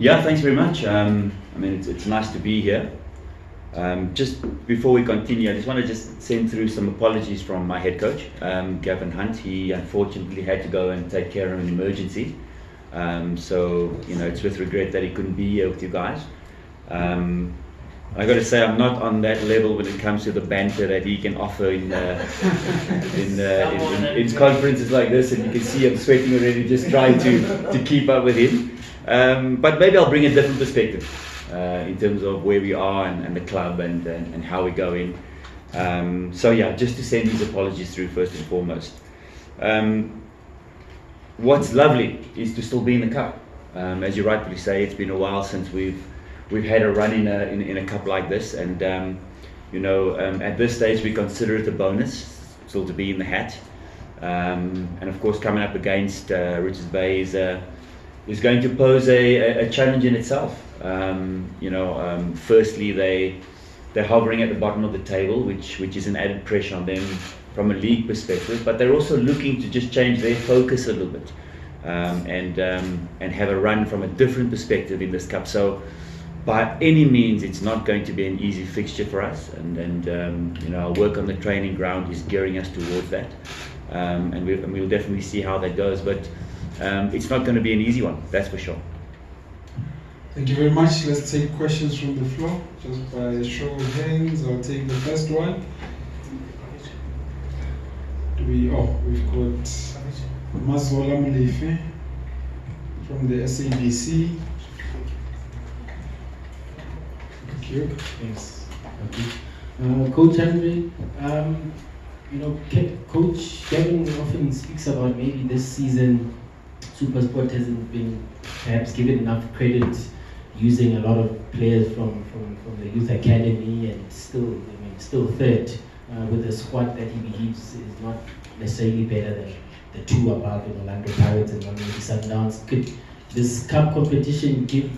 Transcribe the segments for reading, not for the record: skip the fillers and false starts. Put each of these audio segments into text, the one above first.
Yeah, thanks very much. I mean, it's nice to be here. Just before we continue, I just want to just send through some apologies from my head coach, Gavin Hunt. He unfortunately had to go and take care of an emergency. So, it's with regret that he couldn't be here with you guys. I got to say, I'm not on that level when it comes to the banter that he can offer in conferences like this, and you can see I'm sweating already just trying to keep up with him. But maybe I'll bring a different perspective in terms of where we are and the club and how we're going. So yeah, just to send these apologies through first and foremost. What's lovely is to still be in the cup. As you rightfully say, it's been a while since we've had a run in a cup like this, and at this stage we consider it a bonus still to be in the hat. And of course, coming up against Richards Bay is going to pose a challenge in itself. Firstly, they're hovering at the bottom of the table, which is an added pressure on them from a league perspective. But they're also looking to just change their focus a little bit and have a run from a different perspective in this cup. So by any means, it's not going to be an easy fixture for us. And our work on the training ground is gearing us towards that. And we'll definitely see how that goes. But it's not going to be an easy one, that's for sure. Thank you very much. Let's take questions from the floor, just by a show of hands. I'll take the first one. We've got Mazwola Mulefe from the SABC. Thank you. Thanks. Coach Andre, Coach Gavin often speaks about maybe this season SuperSport hasn't been perhaps given enough credit, using a lot of players from the youth academy, and still third with a squad that he believes is not necessarily better than the two above in Orlando Pirates and maybe Sundowns. Could this cup competition give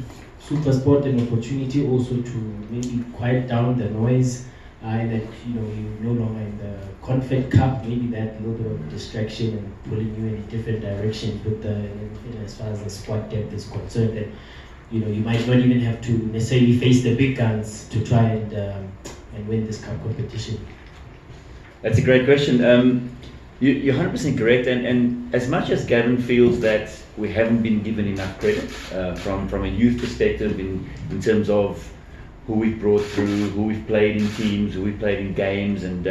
SuperSport an opportunity also to maybe quiet down the noise, and that you're no longer in the Confed Cup, maybe that little bit of distraction and pulling you in different directions with as far as the squad depth is concerned, that you might not even have to necessarily face the big guns to try and win this cup competition? That's a great question. You're 100% correct, and as much as Gavin feels that we haven't been given enough credit from a youth perspective in terms of who we've brought through, who we've played in teams, who we've played in games, and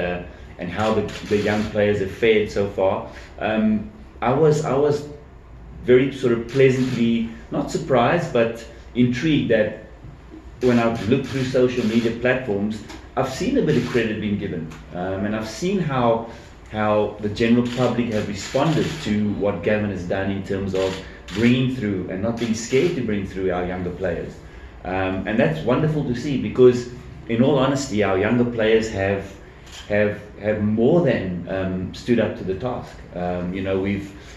how the young players have fared so far, I was very sort of pleasantly, not surprised, but intrigued that when I've looked through social media platforms, I've seen a bit of credit being given, and I've seen how the general public have responded to what Gavin has done in terms of bringing through and not being scared to bring through our younger players. And that's wonderful to see, because in all honesty, our younger players have more than stood up to the task.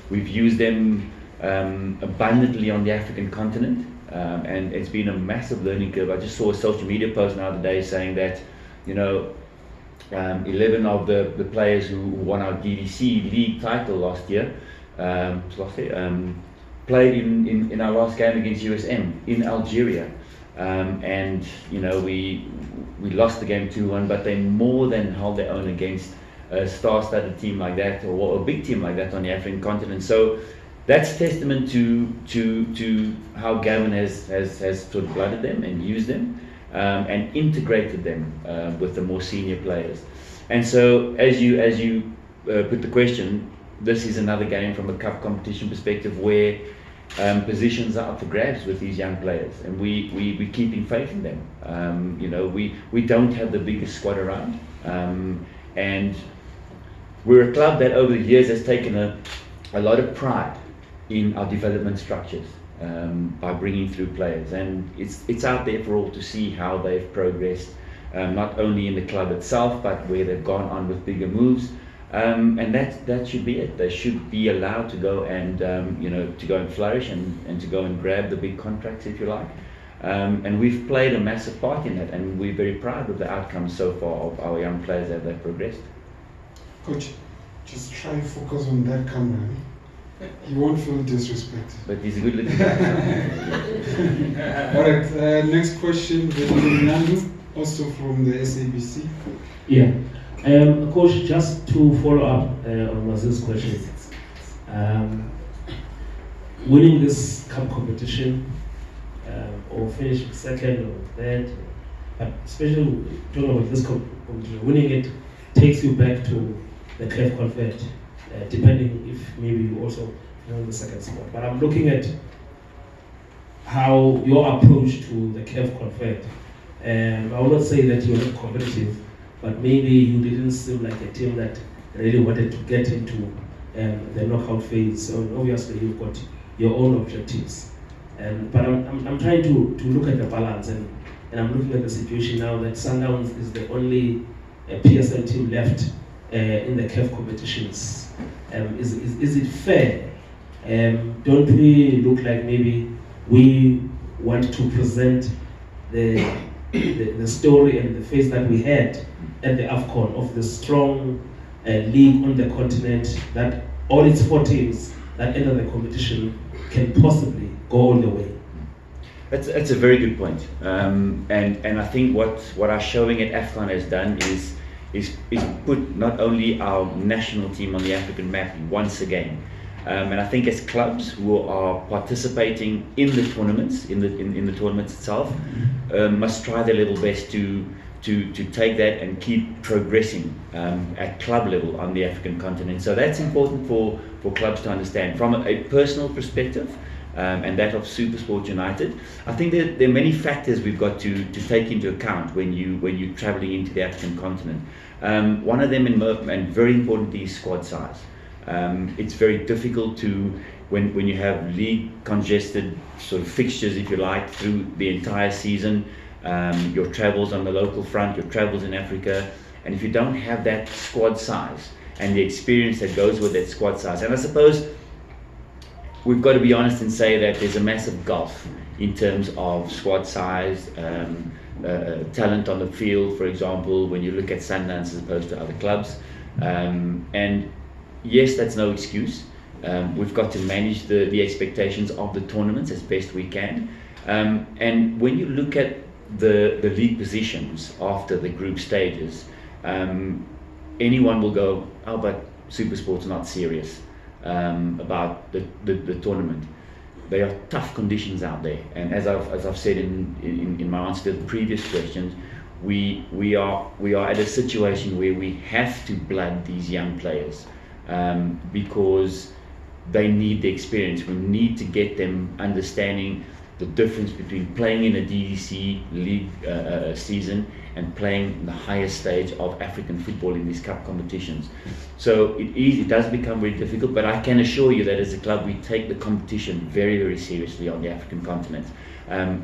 We've used them abundantly on the African continent, and it's been a massive learning curve. I just saw a social media post the other day saying that 11 of the players who won our DDC league title last year played in our last game against USM in Algeria. And we lost the game 2-1, but they more than held their own against a star-studded team like that, or a big team like that on the African continent. So that's testament to how Gavin has sort of blooded them and used them and integrated them with the more senior players. And so as you put the question, this is another game from a cup competition perspective where positions are up for grabs with these young players, and we're keeping faith in them. We don't have the biggest squad around, and we're a club that over the years has taken a lot of pride in our development structures by bringing through players, and it's out there for all to see how they've progressed, not only in the club itself but where they've gone on with bigger moves. And that should be it. They should be allowed to go and to go and flourish and to go and grab the big contracts, if you like. And we've played a massive part in that, and we're very proud of the outcomes so far of our young players as they've progressed. Coach, just try and focus on that camera. He won't feel disrespected. But he's a good looking guy. All right, next question, Nyandu, also from the SABC. Yeah. Coach, just to follow up on Mazil's question, winning this cup competition or finishing second or third, but especially talking about this competition, winning it takes you back to the CLEF Confed, depending if maybe you also won the second spot. But I'm looking at how your approach to the CLEF Confed. I will not say that you're not competitive, but maybe you didn't seem like a team that really wanted to get into the knockout phase. So obviously you've got your own objectives. But I'm trying to look at the balance, and I'm looking at the situation now that Sundowns is the only PSL team left in the CAF competitions. Is it fair? Don't we look like maybe we want to present the story and the face that we had at the AFCON of the strong league on the continent, that all its 4 teams that enter the competition can possibly go all the way? That's a very good point. And I think what our showing at AFCON has done is put not only our national team on the African map once again, and I think as clubs who are participating in the tournaments, in the tournaments itself, must try their level best to take that and keep progressing at club level on the African continent. So that's important for clubs to understand from a personal perspective, and that of SuperSport United. I think there are many factors we've got to take into account when you're traveling into the African continent. One of them, and very importantly, is squad size. It's very difficult when you have league congested sort of fixtures, if you like, through the entire season, your travels on the local front, your travels in Africa, and if you don't have that squad size and the experience that goes with that squad size, and I suppose we've got to be honest and say that there's a massive gulf in terms of squad size, talent on the field, for example, when you look at Sundowns as opposed to other clubs. And yes, that's no excuse. We've got to manage the expectations of the tournaments as best we can. And when you look at the league positions after the group stages, anyone will go, oh, but SuperSport's not serious about the tournament. There are tough conditions out there, and as I've said in my answer to the previous questions, we are at a situation where we have to blood these young players because they need the experience. We need to get them understanding the difference between playing in a DDC league season and playing the highest stage of African football in these cup competitions. So it does become very difficult, but I can assure you that as a club we take the competition very, very seriously on the African continent.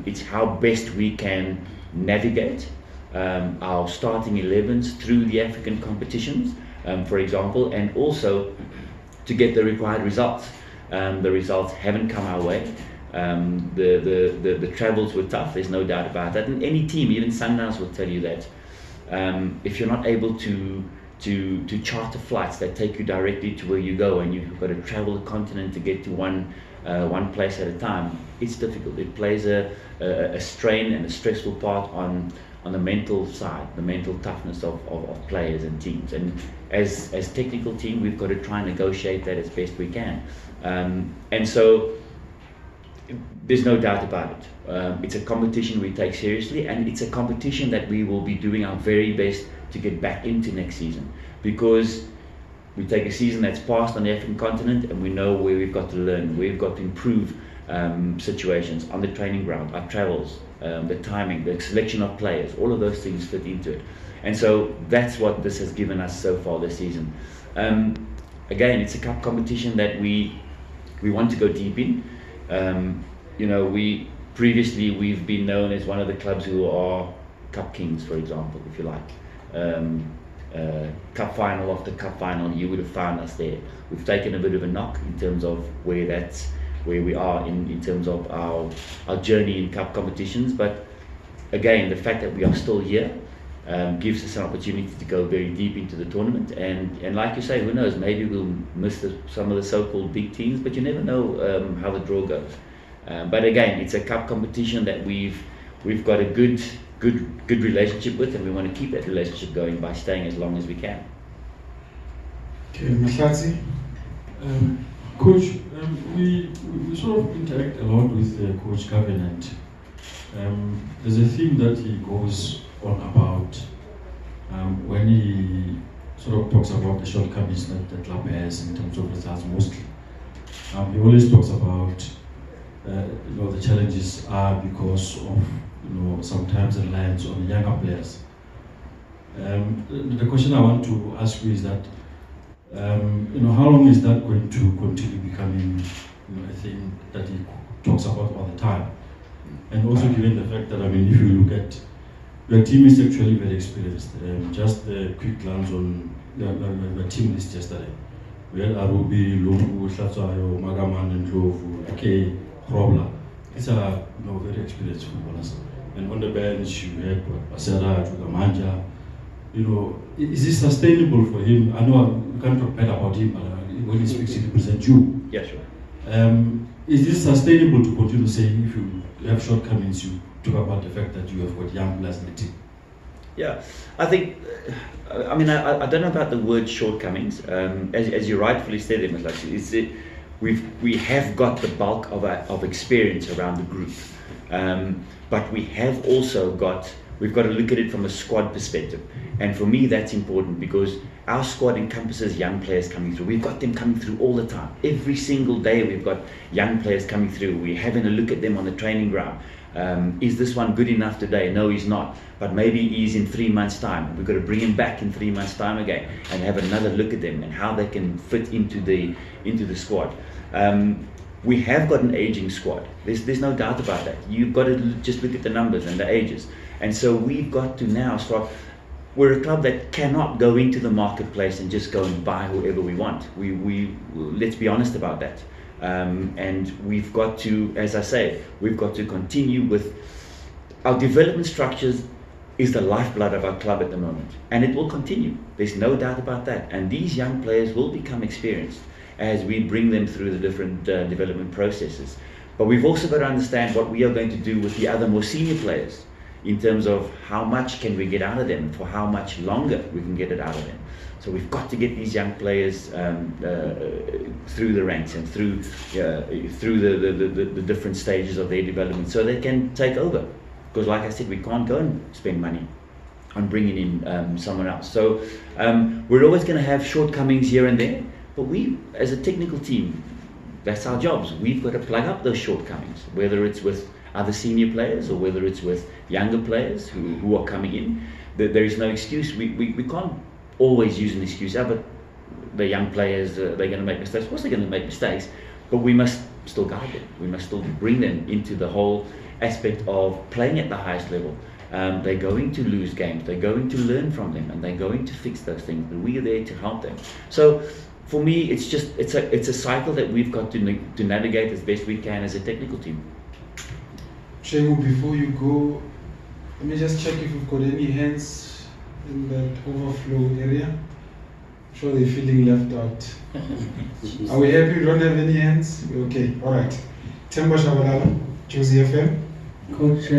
It's how best we can navigate our starting 11s through the African competitions, for example, and also to get the required results. The results haven't come our way. The travels were tough, there's no doubt about that, and any team, even Sundowns, will tell you that if you're not able to charter flights that take you directly to where you go, and you've got to travel the continent to get to one place at a time, it's difficult. It plays a strain and a stressful part on the mental side, the mental toughness of players and teams, and as technical team we've got to try and negotiate that as best we can, and so there's no doubt about it. It's a competition we take seriously, and it's a competition that we will be doing our very best to get back into next season, because we take a season that's passed on the African continent and we know where we've got to learn, where we've got to improve situations on the training ground, our travels, the timing, the selection of players, all of those things fit into it. And so that's what this has given us so far this season. Again, it's a cup competition that we want to go deep in. We've been known as one of the clubs who are cup kings, for example, if you like. Cup final after cup final, you would have found us there. We've taken a bit of a knock in terms of where we are in terms of our journey in cup competitions, but again, the fact that we are still here gives us an opportunity to go very deep into the tournament. And like you say, who knows, maybe we'll miss some of the so-called big teams, but you never know how the draw goes. But again, it's a cup competition that we've got a good relationship with, and we want to keep that relationship going by staying as long as we can. Okay, Mahlatsi. Coach, we sort of interact a lot with Coach Covenant. There's a theme that he goes on about when he sort of talks about the shortcomings that the club has in terms of results mostly. He always talks about the challenges are because of sometimes reliance on younger players. The question I want to ask you is that how long is that going to continue becoming a thing that he talks about all the time? And also given the fact that, if you look at the team is actually very experienced. Just a quick glance on the team list yesterday. We had Arubi, Lungu, Shatsayo, Magaman, and Ndlovu, Ake, Robla. These are very experienced footballers. And on the bench, you had Basera, Chugamanja. Is this sustainable for him? I know we can't talk bad about him, but when he speaks, he represents you. Yeah, sure. Is this sustainable to continue saying if you have shortcomings, you talk about the fact that you have got young players in the team? Yeah, I think, I don't know about the word shortcomings. As you rightfully said, we have got the bulk of experience around the group. But we have also we've got to look at it from a squad perspective. And for me, that's important because our squad encompasses young players coming through. We've got them coming through all the time. Every single day we've got young players coming through. We're having a look at them on the training ground. Is this one good enough today? No, he's not. But maybe he's in 3 months' time. We've got to bring him back in 3 months' time again and have another look at them and how they can fit into the squad. We have got an aging squad. There's no doubt about that. You've got to just look at the numbers and the ages. And so we've got to now start. We're a club that cannot go into the marketplace and just go and buy whoever we want. We let's be honest about that. And we've got to, as I say, we've got to continue with our development structures. Is the lifeblood of our club at the moment, and it will continue. There's no doubt about that. And these young players will become experienced as we bring them through the different development processes. But we've also got to understand what we are going to do with the other more senior players in terms of how much can we get out of them, for how much longer we can get it out of them. So we've got to get these young players through the ranks and through the different stages of their development so they can take over. Because like I said, we can't go and spend money on bringing in someone else. So we're always going to have shortcomings here and there, but we, as a technical team, that's our jobs. We've got to plug up those shortcomings, whether it's with other senior players or whether it's with younger players who are coming in. There is no excuse. We can't always use an excuse. But the young players, they're going to make mistakes. Of course they're going to make mistakes, but we must still guide them. We must still bring them into the whole aspect of playing at the highest level. They're going to lose games. They're going to learn from them, and they're going to fix those things. But we are there to help them. So for me, it's a cycle that we've got to navigate as best we can as a technical team. Shemu, before you go, let me just check if we've got any hands in that overflow area. I'm sure they're feeling left out. Are we happy we don't have any hands? Okay, all right. Temba Shabalala, Josie FM. Coach,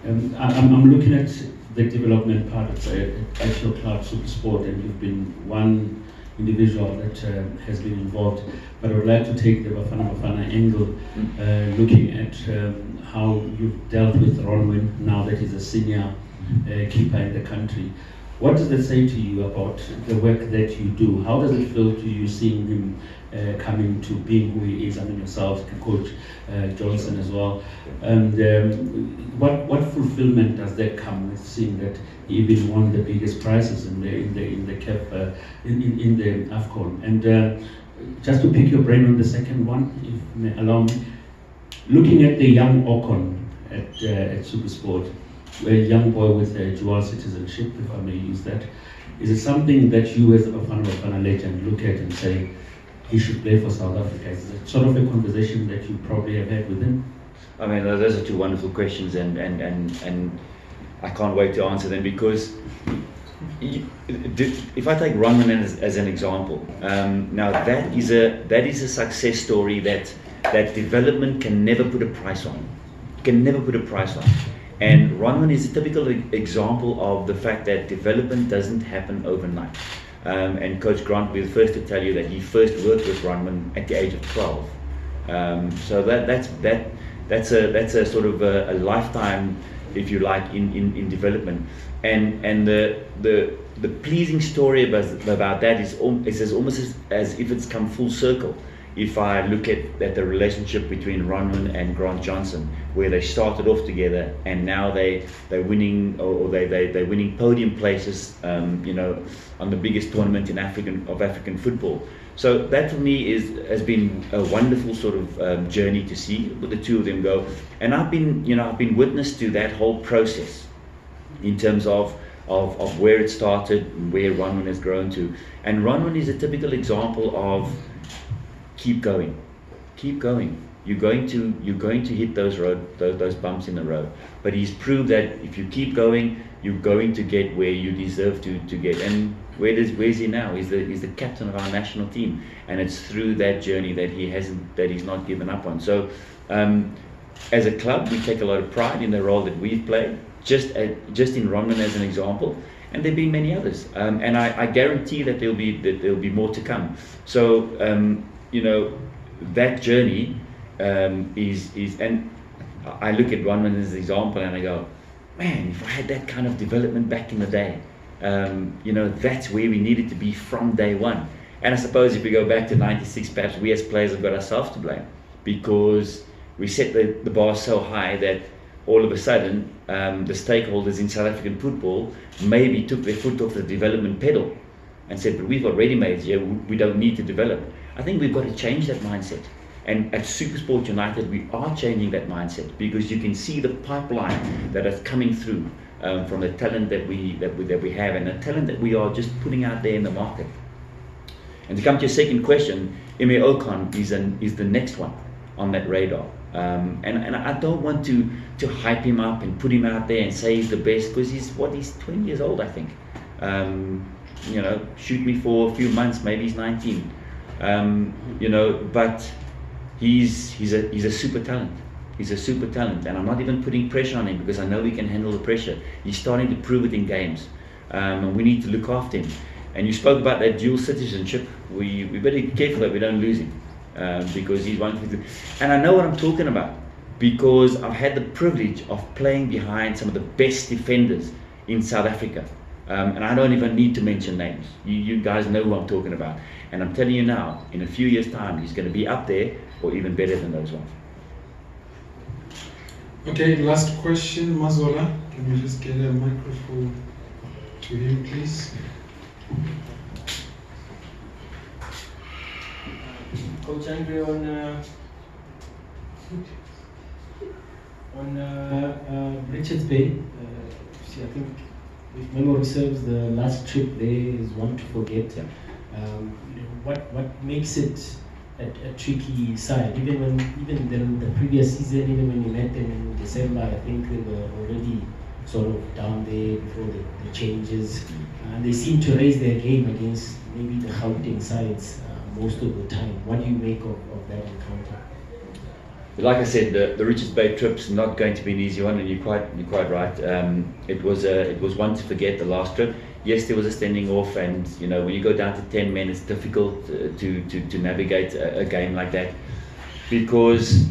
I'm looking at the development part of at your club, SuperSport, and you've been one individual that has been involved. But I would like to take the Bafana angle, looking at how you've dealt with Ronwin now that he's a senior keeper in the country. What does that say to you about the work that you do? How does it feel to you seeing him coming to being who he is? I mean, yourself, Coach Johnson as well. And what fulfillment does that come with, seeing that he even won the biggest prizes in the CAF, in the AFCON? And just to pick your brain on the second one, if you may allow me, looking at the young Ocon at SuperSport, a young boy with a dual citizenship, if I may use that, is it something that you as a Bafana legend look at and say, he should play for South Africa? Is it sort of a conversation that you probably have had with him? I mean, those are two wonderful questions, and I can't wait to answer them, because if I take Ronman as an example, now that is a success story that development can never put a price on. Can never put a price on. And Ronman is a typical example of the fact that development doesn't happen overnight. And Coach Grant will be the first to tell you that he first worked with Ronman at the age of 12. So that's a sort of a lifetime, if you like, in development. And the pleasing story about that is almost as if it's come full circle. If I look at the relationship between Ronman and Grant Johnson, where they started off together and now they're winning, or they're winning podium places, you know, on the biggest tournament in African football. So that for me has been a wonderful sort of journey to see with the two of them go. And I've been witness to that whole process in terms of where it started and where Ronman has grown to. And Ronman is a typical example of keep going. You're going to hit those bumps in the road. But he's proved that if you keep going, you're going to get where you deserve to get. And where's he now? He's the captain of our national team, and it's through that journey that he's not given up on. So as a club, we take a lot of pride in the role that we've played, just in Ronman as an example, and there've been many others, and I guarantee that there'll be more to come. So you know, that journey is, and I look at Ronman as an example and I go, man, if I had that kind of development back in the day, you know, that's where we needed to be from day one. And I suppose if we go back to 96, perhaps we as players have got ourselves to blame, because we set the bar so high that all of a sudden the stakeholders in South African football maybe took their foot off the development pedal and said, but we've got ready-mades here, we don't need to develop. I think we've got to change that mindset. And at SuperSport United, we are changing that mindset, because you can see the pipeline that is coming through from the talent that we have, and the talent that we are just putting out there in the market. And to come to your second question, Emir Okan is the next one on that radar. And I don't want to hype him up and put him out there and say he's the best, because he's 20 years old, I think. You know, shoot me for a few months, maybe he's 19. You know, but he's a super talent. He's a super talent, and I'm not even putting pressure on him, because I know he can handle the pressure. He's starting to prove it in games, and we need to look after him. And you spoke about that dual citizenship. We better be careful that we don't lose him, because he's one thing. And I know what I'm talking about, because I've had the privilege of playing behind some of the best defenders in South Africa. And I don't even need to mention names. You guys know who I'm talking about. And I'm telling you now, in a few years' time, he's going to be up there or even better than those ones. Okay, last question, Mazola. Can we just get a microphone to him, please? Coach Andre, on Richards Bay, I think, if memory serves, the last trip there is one to forget. You know, what makes it a tricky side? Even the previous season, even when you met them in December, I think they were already sort of down there before the changes. And they seem to raise their game against maybe the Gauteng sides most of the time. What do you make of that encounter? Like I said, the Richards Bay trip's not going to be an easy one, and you're quite right. It was one to forget, the last trip. Yes, there was a standing off, and you know, when you go down to 10 men, it's difficult to navigate a game like that, because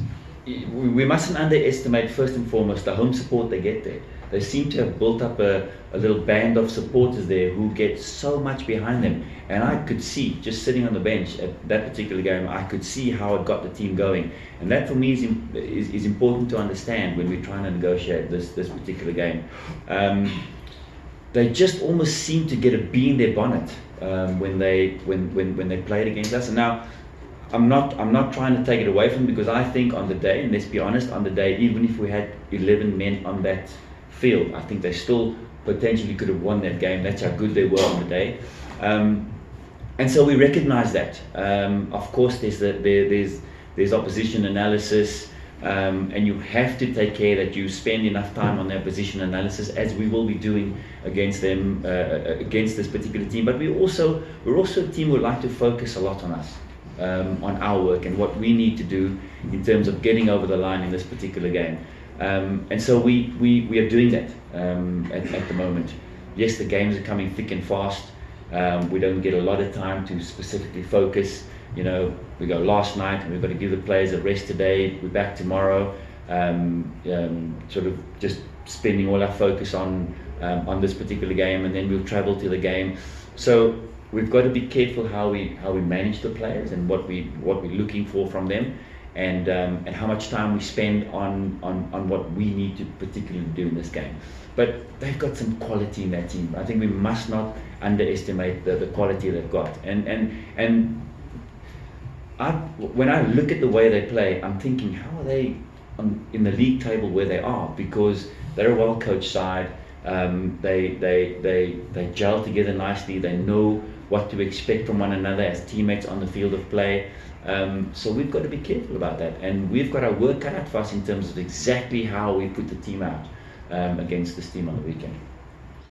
we mustn't underestimate, first and foremost, the home support they get there. They seem to have built up a little band of supporters there who get so much behind them. And I could see, just sitting on the bench at that particular game, I could see how it got the team going. And that for me is important to understand when we're trying to negotiate this particular game. They just almost seem to get a bee in their bonnet when they played against us. And now, I'm not trying to take it away from them, because I think on the day, and let's be honest, on the day, even if we had 11 men on that field, I think they still potentially could have won that game. That's how good they were on the day. And so we recognize that. Of course, there's opposition analysis. and you have to take care that you spend enough time on their position analysis, as we will be doing against them, against this particular team. But we're also a team who like to focus a lot on us, on our work and what we need to do in terms of getting over the line in this particular game. And so we are doing that at the moment. Yes, the games are coming thick and fast. We don't get a lot of time to specifically focus. You know, we go last night and we've got to give the players a rest today. We're back tomorrow. Sort of just spending all our focus on this particular game, and then we'll travel to the game. So we've got to be careful how we manage the players and what we're looking for from them, and how much time we spend on what we need to particularly do in this game. But they've got some quality in that team. I think we must not underestimate the quality they've got. And when I look at the way they play, I'm thinking, how are they in the league table where they are? Because they're a well-coached side. They gel together nicely. They know what to expect from one another as teammates on the field of play. So we've got to be careful about that, and we've got our work cut out for us in terms of exactly how we put the team out against this team on the weekend.